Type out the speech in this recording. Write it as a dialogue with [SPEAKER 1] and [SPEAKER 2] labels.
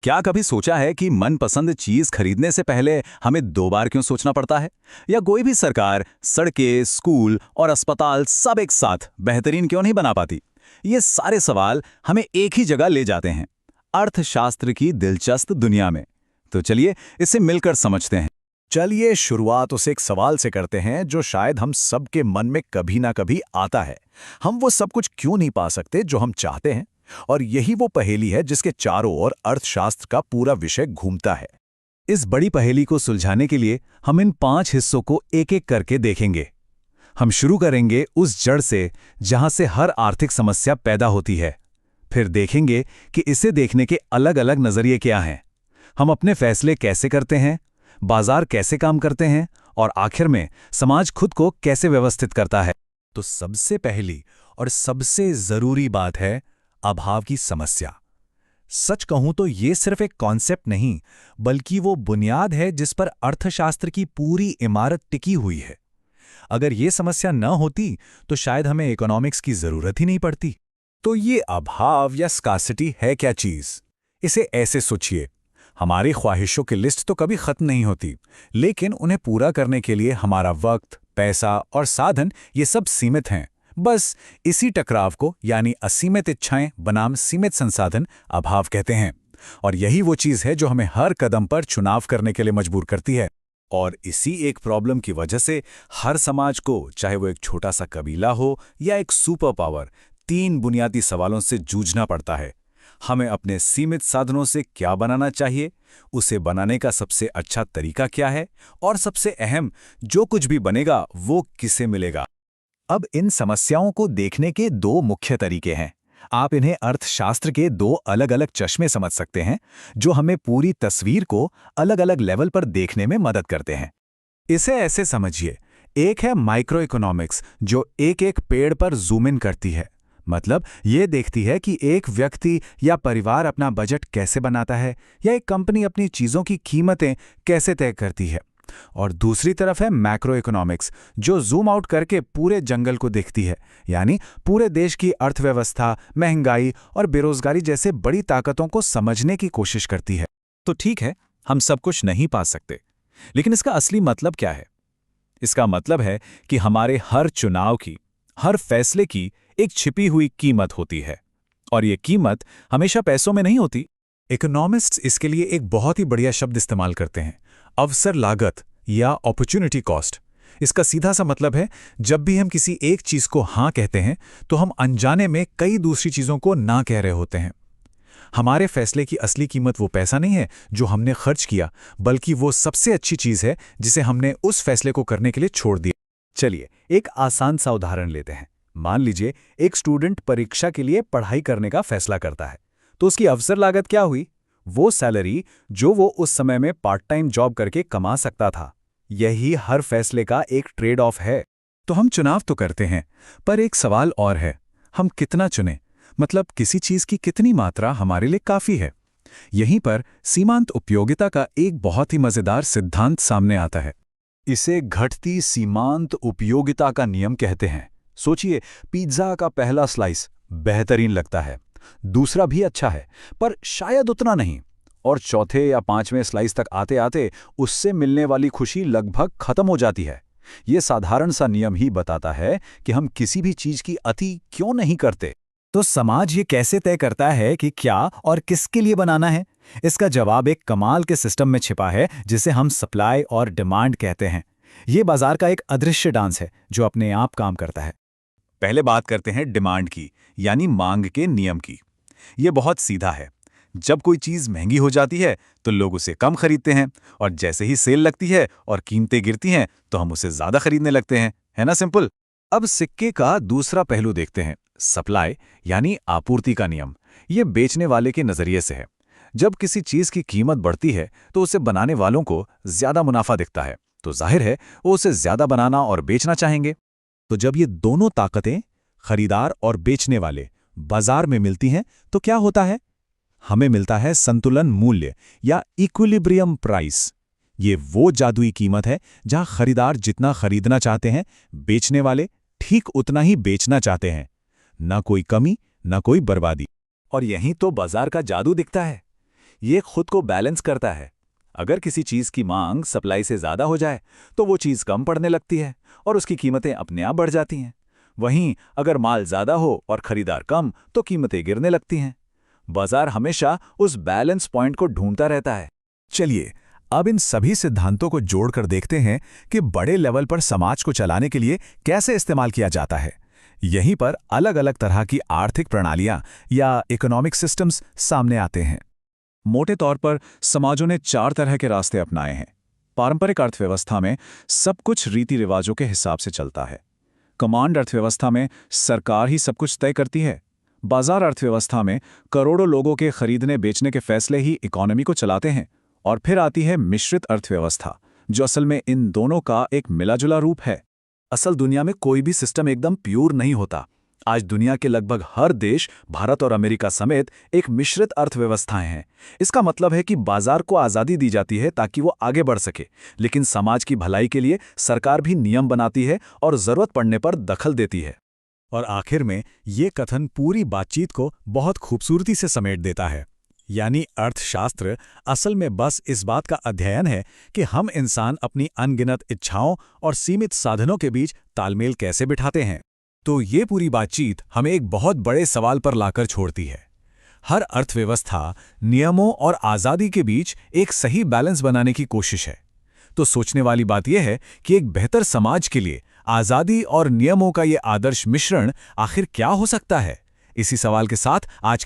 [SPEAKER 1] क्या कभी सोचा है कि मनपसंद चीज खरीदने से पहले हमें 2 बार क्यों सोचना पड़ता है? या कोई भी सरकार सड़कें, स्कूल और अस्पताल सब एक साथ बेहतरीन क्यों नहीं बना पाती? ये सारे सवाल हमें एक ही जगह ले जाते हैं, अर्थशास्त्र की दिलचस्प दुनिया में। तो चलिए इसे मिलकर समझते हैं।
[SPEAKER 2] चलिए शुरुआत उस एक सवाल से करते हैं जो शायद हम सबके मन में कभी ना कभी आता है। हम वो सब कुछ क्यों नहीं पा सकते जो हम चाहते हैं? और यही वो पहेली है जिसके चारों ओर अर्थशास्त्र का पूरा विषय घूमता है।
[SPEAKER 1] इस बड़ी पहेली को सुलझाने के लिए हम इन 5 हिस्सों को एक एक करके देखेंगे। हम शुरू करेंगे उस जड़ से जहां से हर आर्थिक समस्या पैदा होती है। फिर देखेंगे कि इसे देखने के अलग अलग नजरिए क्या हैं। हम अपने फैसले कैसे करते हैं, बाजार कैसे काम करते हैं और आखिर में समाज खुद को कैसे व्यवस्थित करता है।
[SPEAKER 2] तो सबसे पहली और सबसे जरूरी बात है अभाव की समस्या। सच कहूं तो ये सिर्फ एक कॉन्सेप्ट नहीं, बल्कि वो बुनियाद है जिस पर अर्थशास्त्र की पूरी इमारत टिकी हुई है। अगर ये समस्या न होती तो शायद हमें इकोनॉमिक्स की जरूरत ही नहीं पड़ती। तो ये अभाव या स्कार्सिटी है क्या चीज? इसे ऐसे सोचिए, हमारी ख्वाहिशों की लिस्ट तो कभी खत्म नहीं होती, लेकिन उन्हें पूरा करने के लिए हमारा वक्त, पैसा और साधन ये सब सीमित हैं। बस इसी टकराव को यानी असीमित इच्छाएं बनाम सीमित संसाधन अभाव कहते हैं। और यही वो चीज है जो हमें हर कदम पर चुनाव करने के लिए मजबूर करती है। और इसी एक प्रॉब्लम की वजह से हर समाज को, चाहे वो एक छोटा सा कबीला हो या एक सुपर पावर, 3 बुनियादी सवालों से जूझना पड़ता है। हमें अपने सीमित साधनों से क्या बनाना चाहिए, उसे बनाने का सबसे अच्छा तरीका क्या है, और सबसे अहम, जो कुछ भी बनेगा वो किसे मिलेगा। अब इन समस्याओं को देखने के 2 मुख्य तरीके हैं। आप इन्हें अर्थशास्त्र के 2 अलग-अलग चश्मे समझ सकते हैं, जो हमें पूरी तस्वीर को अलग-अलग लेवल पर देखने में मदद करते हैं। इसे ऐसे समझिए, एक है माइक्रो इकोनॉमिक्स, जो एक-एक पेड़ पर जूम इन करती है। मतलब ये देखती है कि एक व्यक्ति या परिवार अपना बजट कैसे बनाता है, या एक कंपनी अपनी चीजों की कीमतें कैसे तय करती है। और दूसरी तरफ है मैक्रो इकोनॉमिक्स, जो जूम आउट करके पूरे जंगल को देखती है, यानी पूरे देश की अर्थव्यवस्था, महंगाई और बेरोजगारी जैसे बड़ी ताकतों को समझने की कोशिश करती है। तो ठीक है, हम सब कुछ नहीं पा सकते, लेकिन इसका असली मतलब क्या है? इसका मतलब है कि हमारे हर चुनाव की, हर फैसले की एक छिपी हुई कीमत होती है, और ये कीमत हमेशा पैसों में नहीं होती। इकोनॉमिस्ट्स इसके लिए एक बहुत ही बढ़िया शब्द इस्तेमाल करते हैं, अवसर लागत या अपॉर्चुनिटी कॉस्ट। इसका सीधा सा मतलब है, जब भी हम किसी एक चीज को हां कहते हैं तो हम अनजाने में कई दूसरी चीजों को ना कह रहे होते हैं। हमारे फैसले की असली कीमत वो पैसा नहीं है जो हमने खर्च किया, बल्कि वो सबसे अच्छी चीज है जिसे हमने उस फैसले को करने के लिए छोड़ दिया। चलिए एक आसान सा उदाहरण लेते हैं। मान लीजिए एक स्टूडेंट परीक्षा के लिए पढ़ाई करने का फैसला करता है, तो उसकी अवसर लागत क्या हुई? वो सैलरी जो वो उस समय में पार्ट टाइम जॉब करके कमा सकता था। यही हर फैसले का एक ट्रेड ऑफ है। तो हम चुनाव तो करते हैं, पर एक सवाल और है, हम कितना चुनें? मतलब किसी चीज की कितनी मात्रा हमारे लिए काफी है? यहीं पर सीमांत उपयोगिता का एक बहुत ही मजेदार सिद्धांत सामने आता है। इसे घटती सीमांत उपयोगिता का नियम कहते हैं। सोचिए, पिज्जा का पहला स्लाइस बेहतरीन लगता है, दूसरा भी अच्छा है, पर शायद उतना नहीं, और चौथे या 5वें स्लाइस तक आते आते उससे मिलने वाली खुशी लगभग खत्म हो जाती है। ये साधारण सा नियम ही बताता है कि हम किसी भी चीज की अति क्यों नहीं करते। तो समाज ये कैसे तय करता है कि क्या और किसके लिए बनाना है? इसका जवाब एक कमाल के सिस्टम में छिपा है, जिसे हम सप्लाई और डिमांड कहते हैं। ये बाजार का एक अदृश्य डांस है जो अपने आप काम करता है। पहले बात करते हैं डिमांड की, यानी मांग के नियम की। ये बहुत सीधा है। जब कोई चीज महंगी हो जाती है तो लोग उसे कम खरीदते हैं, और जैसे ही सेल लगती है और कीमतें गिरती हैं तो हम उसे ज्यादा खरीदने लगते हैं। है ना सिंपल? अब सिक्के का दूसरा पहलू देखते हैं, सप्लाई यानी आपूर्ति का नियम। ये बेचने वाले के नजरिए से है। जब किसी चीज की कीमत बढ़ती है तो उसे बनाने वालों को ज्यादा मुनाफा दिखता है, तो जाहिर है वो उसे ज्यादा बनाना और बेचना चाहेंगे। तो जब ये दोनों ताकतें, खरीदार और बेचने वाले, बाजार में मिलती हैं तो क्या होता है? हमें मिलता है संतुलन मूल्य या इक्विलिब्रियम प्राइस। ये वो जादुई कीमत है जहां खरीदार जितना खरीदना चाहते हैं, बेचने वाले ठीक उतना ही बेचना चाहते हैं। ना कोई कमी, ना कोई बर्बादी। और यहीं तो बाजार का जादू दिखता है।
[SPEAKER 1] ये खुद को बैलेंस करता है। अगर किसी चीज़ की मांग सप्लाई से ज़्यादा हो जाए तो वो चीज़ कम पड़ने लगती है और उसकी कीमतें अपने आप बढ़ जाती हैं। वहीं अगर माल ज़्यादा हो और खरीदार कम तो कीमतें गिरने लगती हैं। बाजार हमेशा उस बैलेंस पॉइंट को ढूंढता रहता है।
[SPEAKER 2] चलिए अब इन सभी सिद्धांतों को जोड़कर देखते हैं कि बड़े लेवल पर समाज को चलाने के लिए कैसे इस्तेमाल किया जाता है। यहीं पर अलग अलग तरह की आर्थिक प्रणालियां या इकोनॉमिक सिस्टम्स सामने आते हैं।
[SPEAKER 1] मोटे तौर पर समाजों ने 4 तरह के रास्ते अपनाए हैं। पारंपरिक अर्थव्यवस्था में सब कुछ रीति रिवाजों के हिसाब से चलता है। कमांड अर्थव्यवस्था में सरकार ही सब कुछ तय करती है। बाजार अर्थव्यवस्था में करोड़ों लोगों के खरीदने बेचने के फैसले ही इकोनॉमी को चलाते हैं। और फिर आती है मिश्रित अर्थव्यवस्था, जो असल में इन दोनों का एक मिलाजुला रूप है। असल दुनिया में कोई भी सिस्टम एकदम प्योर नहीं होता। आज दुनिया के लगभग हर देश, भारत और अमेरिका समेत, एक मिश्रित अर्थव्यवस्थाएं हैं। इसका मतलब है कि बाजार को आज़ादी दी जाती है ताकि वो आगे बढ़ सके, लेकिन समाज की भलाई के लिए सरकार भी नियम बनाती है और ज़रूरत पड़ने पर दखल देती है।
[SPEAKER 2] और आखिर में ये कथन पूरी बातचीत को बहुत खूबसूरती से समेट देता है, यानी अर्थशास्त्र असल में बस इस बात का अध्ययन है कि हम इंसान अपनी अनगिनत इच्छाओं और सीमित साधनों के बीच तालमेल कैसे बिठाते हैं। तो ये पूरी बातचीत हमें एक बहुत बड़े सवाल पर लाकर छोड़ती है। हर अर्थव्यवस्था नियमों और आज़ादी के बीच एक सही बैलेंस बनाने की कोशिश है। तो सोचने वाली बात यह है कि एक बेहतर समाज के लिए आज़ादी और नियमों का ये आदर्श मिश्रण आखिर क्या हो सकता है? इसी सवाल के साथ आज